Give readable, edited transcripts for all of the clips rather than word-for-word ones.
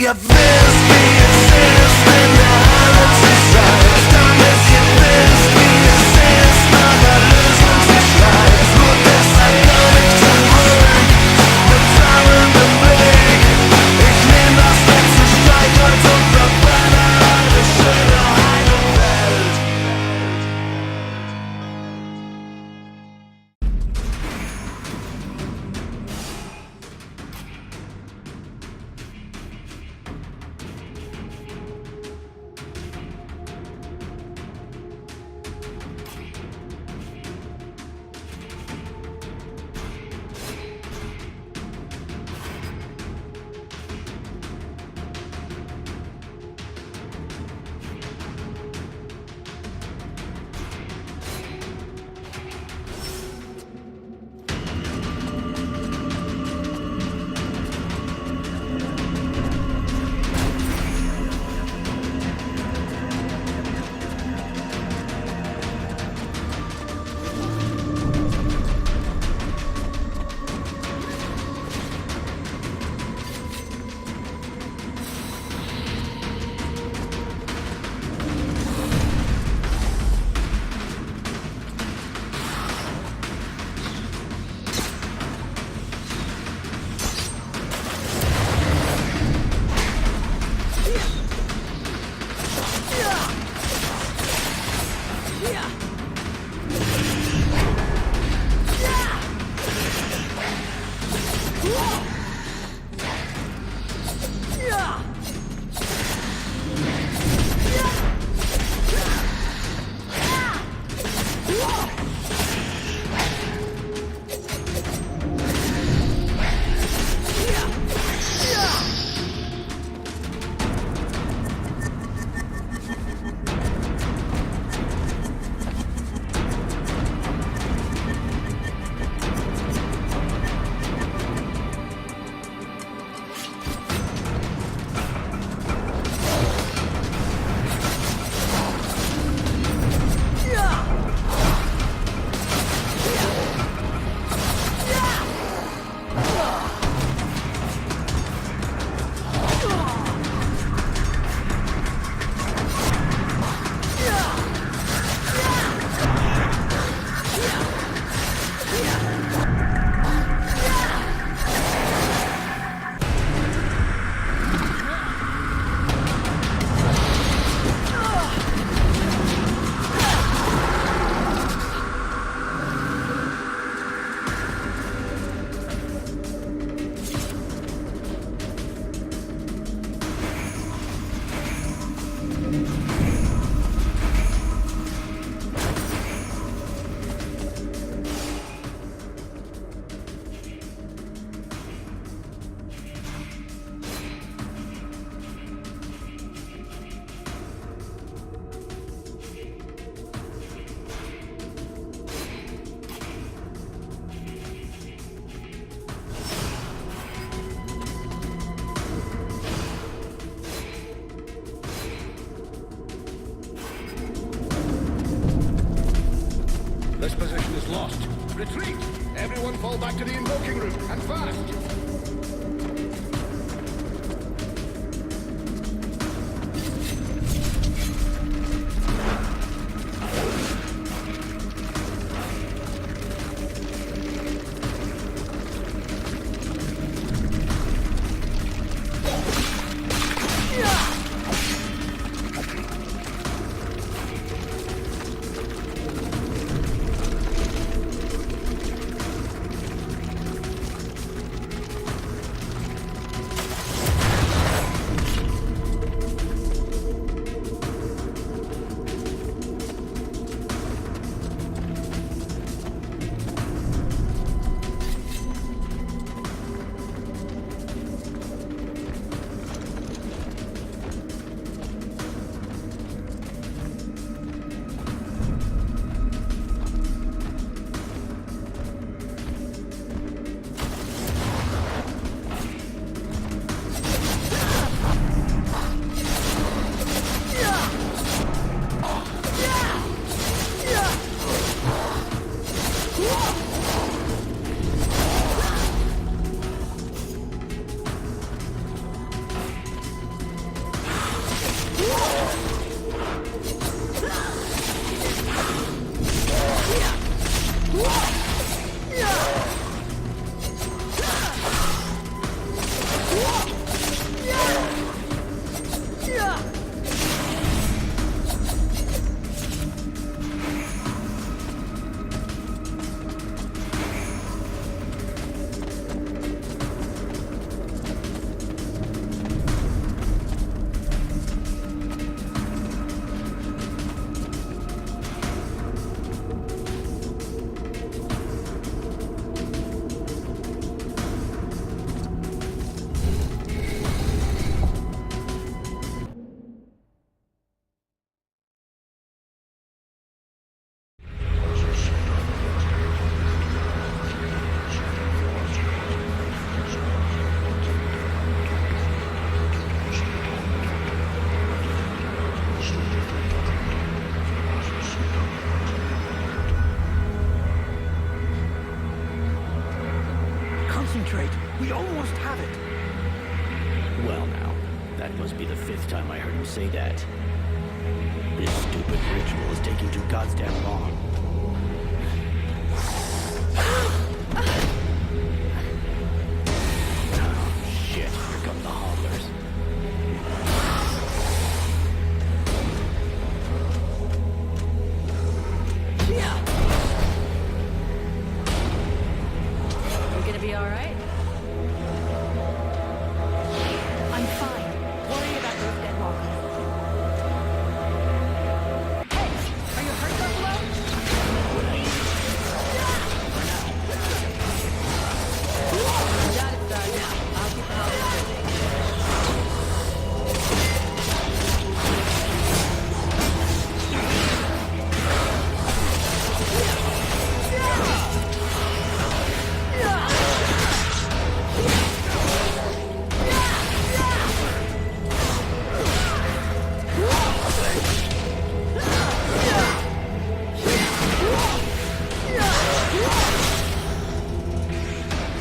your best, be assist, and your habits aside. Done as your best, be assist, aber Lösung zu schreiben. Nur deshalb komm ich zurück, mit zahlendem Blick. Ich nehm das letzte Streichholz und verbrenne eine schöne heile Welt. This position is lost. Retreat! Everyone fall back to the invoking room, and fast! We almost have it. Well now, that must be the 5th time I heard him say that. This stupid ritual is taking too goddamn long. Oh, shit, here come the hodlers. You gonna be alright? I'm fine. Worry about those dead walkers. Hey! Are you hurt, Buffalo? Got it, Sergeant. I'll keep the house busy.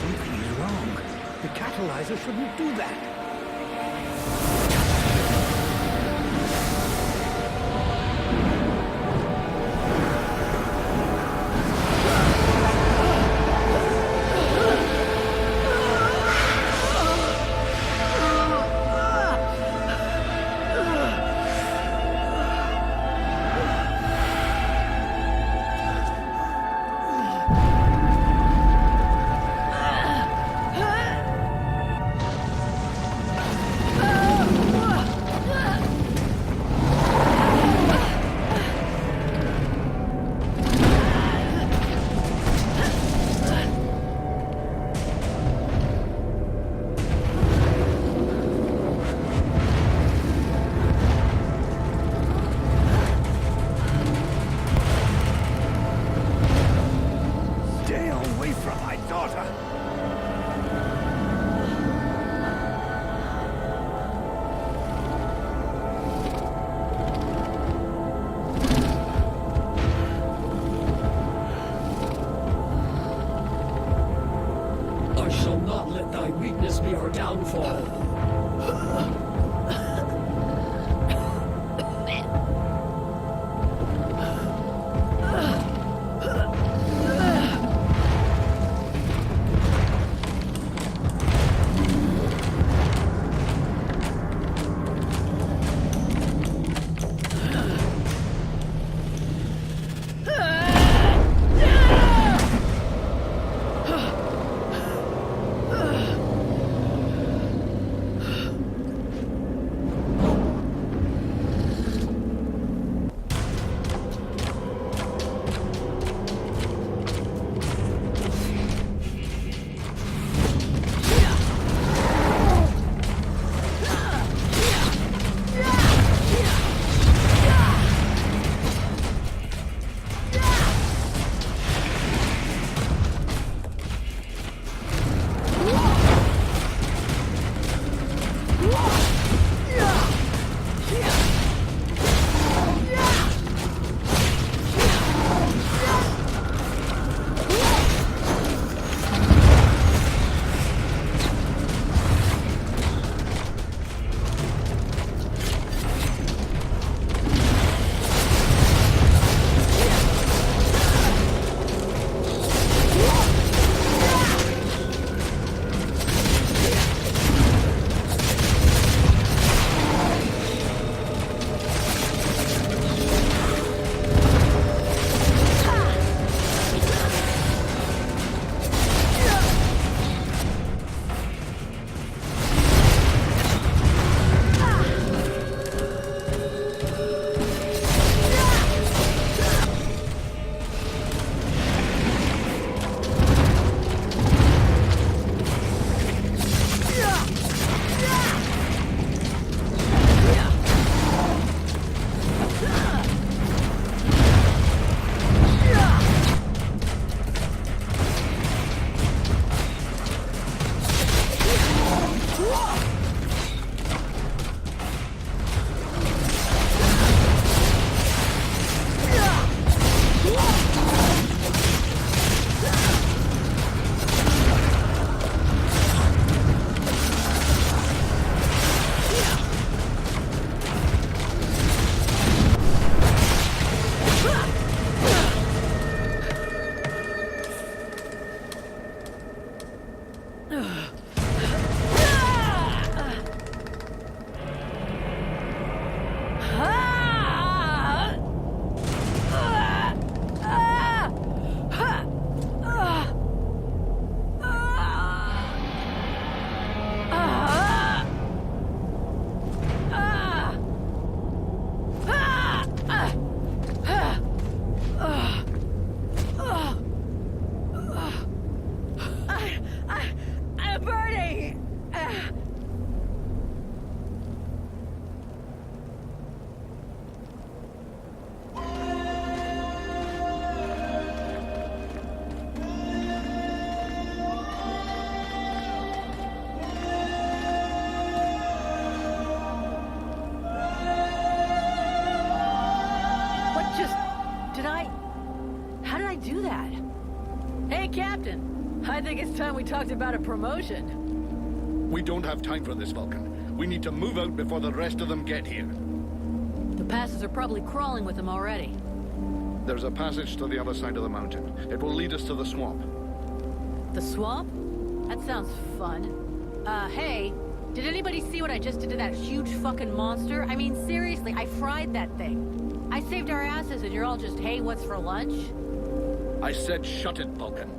Something is wrong. The catalyzer shouldn't do that. Stay away from my daughter! I shall not let thy weakness be our downfall. I do that? Hey, Captain. I think it's time we talked about a promotion. We don't have time for this, Vulcan. We need to move out before the rest of them get here. The passes are probably crawling with them already. There's a passage to the other side of the mountain. It will lead us to the swamp. The swamp? That sounds fun. Hey, did anybody see what I just did to that huge fucking monster? I mean, seriously, I fried that thing. I saved our asses and you're all just, hey, what's for lunch? I said shut it, Vulcan.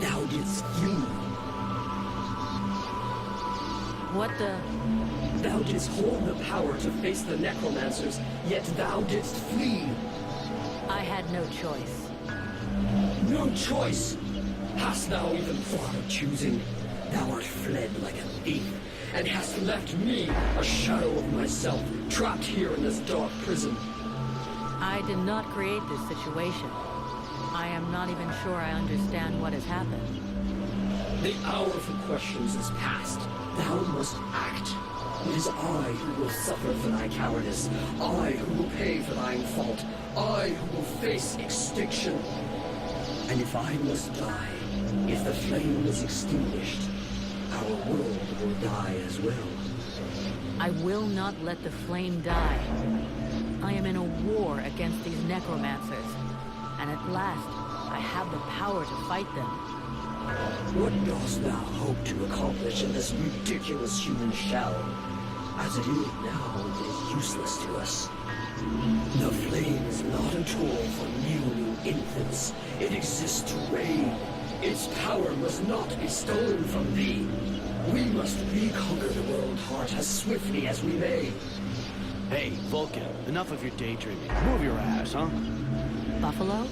Thou didst flee. What the... Thou didst hold the power to face the necromancers, yet thou didst flee. I had no choice. No choice! Hast thou even thought of choosing? Thou art fled like a thief, and hast left me, a shadow of myself, trapped here in this dark prison. I did not create this situation. I am not even sure I understand what has happened. The hour for questions is past. Thou must act. It is I who will suffer for thy cowardice. I who will pay for thine fault. I who will face extinction. And if I must die, if the flame is extinguished, our world will die as well. I will not let the flame die. I am in a war against these necromancers. And at last, I have the power to fight them. What dost thou hope to accomplish in this ridiculous human shell? As it is now, it is useless to us. The flame is not a tool for new infants. It exists to reign. Its power must not be stolen from thee. We must reconquer the world heart as swiftly as we may. Hey, Vulcan, enough of your daydreaming. Move your ass, huh? Buffalo?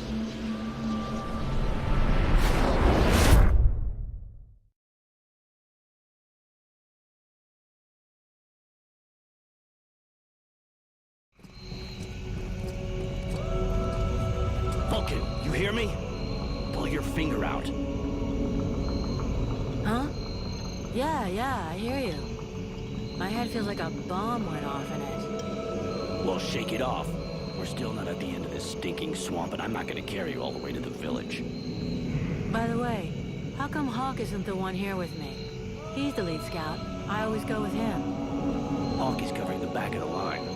Vulcan, you hear me? Pull your finger out. Huh? Yeah, I hear you. My head feels like a bomb went off in it. Well, shake it off. We're still not at the end of this stinking swamp, and I'm not gonna carry you all the way to the village. By the way, how come Hawk isn't the one here with me? He's the lead scout. I always go with him. Hawk is covering the back of the line,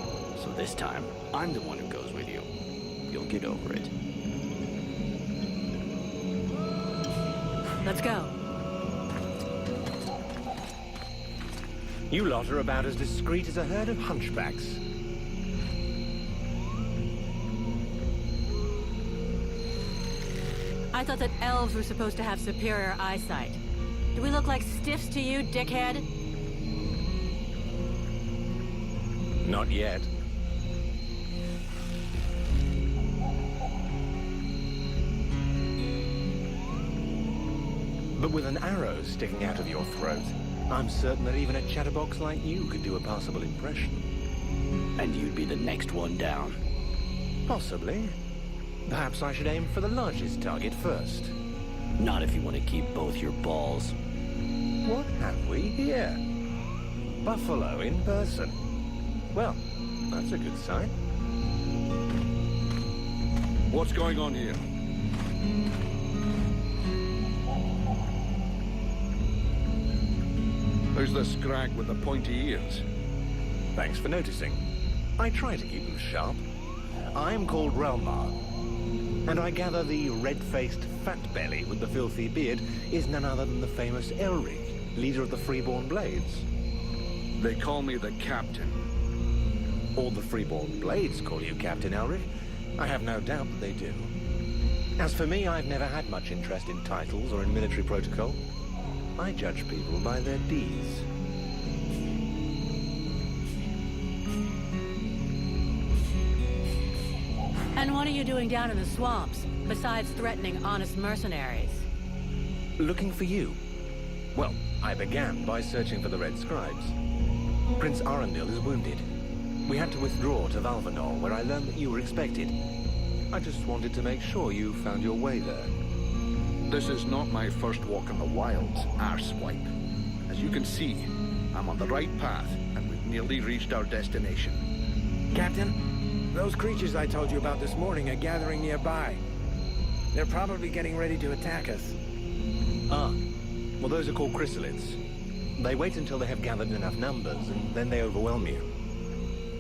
so this time, I'm the one who goes with you. You'll get over it. Let's go. You lot are about as discreet as a herd of hunchbacks. I thought that elves were supposed to have superior eyesight. Do we look like stiffs to you, dickhead? Not yet. But with an arrow sticking out of your throat, I'm certain that even a chatterbox like you could do a passable impression. And you'd be the next one down. Possibly. Perhaps I should aim for the largest target first. Not if you want to keep both your balls. What have we here? Buffalo in person. Well, that's a good sign. What's going on here? Who's the scrag with the pointy ears? Thanks for noticing. I try to keep them sharp. I'm called Relmar. And I gather the red-faced fat belly with the filthy beard is none other than the famous Elric, leader of the Freeborn Blades. They call me the Captain. All the Freeborn Blades call you Captain Elric. I have no doubt that they do. As for me, I've never had much interest in titles or in military protocol. I judge people by their deeds. And what are you doing down in the swamps, besides threatening honest mercenaries? Looking for you. Well, I began by searching for the Red Scribes. Prince Arundel is wounded. We had to withdraw to Valvanor, where I learned that you were expected. I just wanted to make sure you found your way there. This is not my first walk in the wilds, arsewipe. As you can see, I'm on the right path, and we've nearly reached our destination. Captain, those creatures I told you about this morning are gathering nearby. They're probably getting ready to attack us. Ah, well, those are called chrysalids. They wait until they have gathered enough numbers, and then they overwhelm you.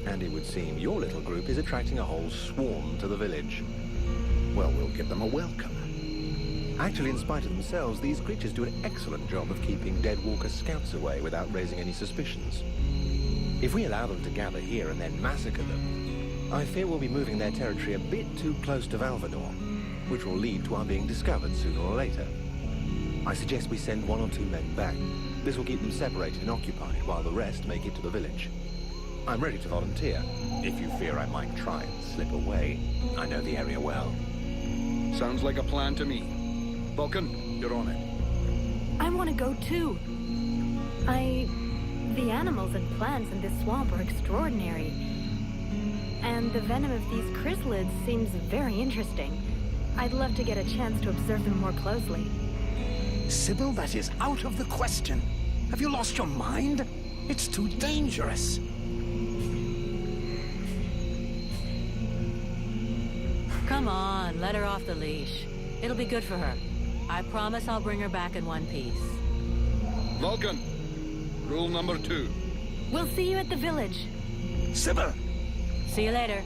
And it would seem your little group is attracting a whole swarm to the village. Well, we'll give them a welcome. Actually, in spite of themselves, these creatures do an excellent job of keeping dead walker scouts away without raising any suspicions. If we allow them to gather here and then massacre them, I fear we'll be moving their territory a bit too close to Valvanor, which will lead to our being discovered sooner or later. I suggest we send 1 or 2 men back. This will keep them separated and occupied while the rest make it to the village. I'm ready to volunteer, if you fear I might try and slip away. I know the area well. Sounds like a plan to me. Vulcan, you're on it. I want to go too. The animals and plants in this swamp are extraordinary. And the venom of these chrysalids seems very interesting. I'd love to get a chance to observe them more closely. Sybil, that is out of the question. Have you lost your mind? It's too dangerous. Come on, let her off the leash. It'll be good for her. I promise I'll bring her back in one piece. Vulcan, rule number 2. We'll see you at the village. Sybil! See you later.